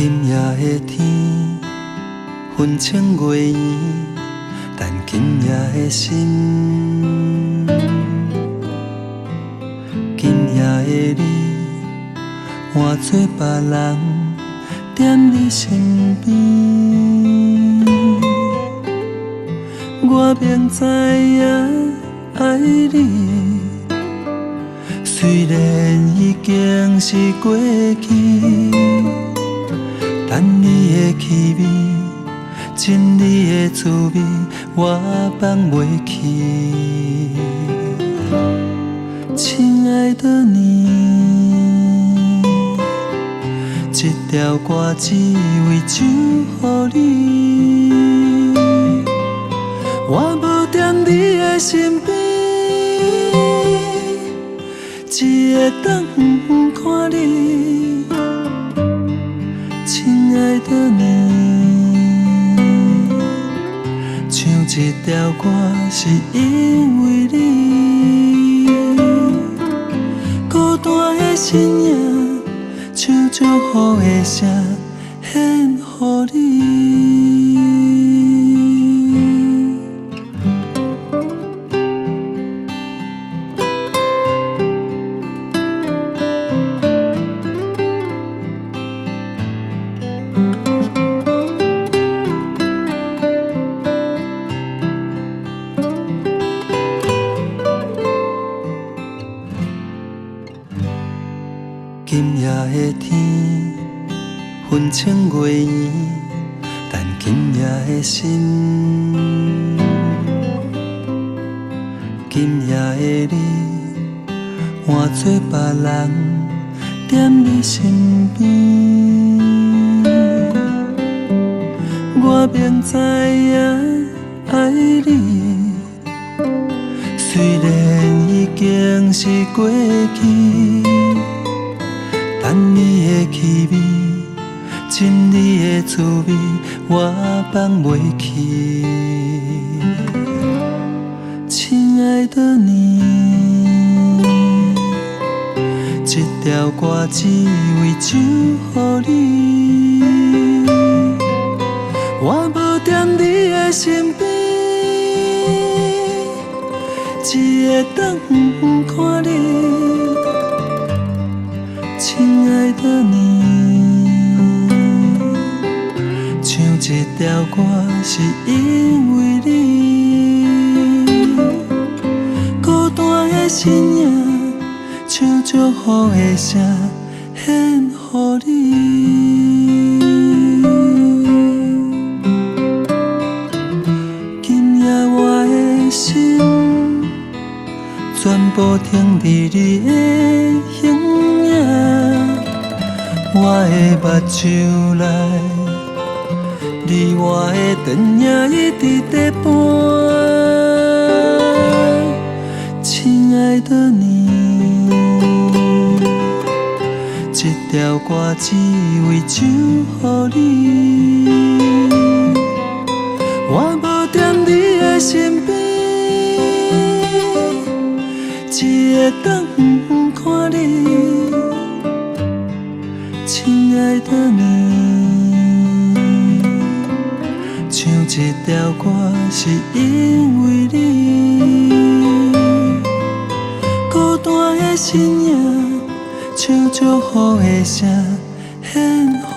今夜的天，分清月圆，等今夜的心。今夜的你，换做别人踮你身边。我明知影爱你，虽然已经是过去。等你的气味，亲你的滋味，我放袂去。亲爱的你，这条歌只为唱予你。我无踮你的身边，只会当看你。亲爱的你，唱这条歌是因为你。孤单的深夜，唱祝福的声献予你。今夜的天，分清月圆，等今夜的心。今夜的你，换做别人踮你身边。我明知影爱你，虽然已经是过去。等你的气味，亲你的滋味，我放袂去。亲爱的你，这条歌只为唱予你。我无踮你的身边，只会当看你。亲爱的你，唱这条歌是因为你。孤单的深夜，唱祝福的声献予你。今夜我的心，全部停伫你的形影。我的目睭内，你我的电影一直在播。亲爱的你，这条歌只为唱予你。我无踮你的身边，只会当看你。亲爱的你，唱这条歌是因为你。孤单的深夜，唱祝福的声献予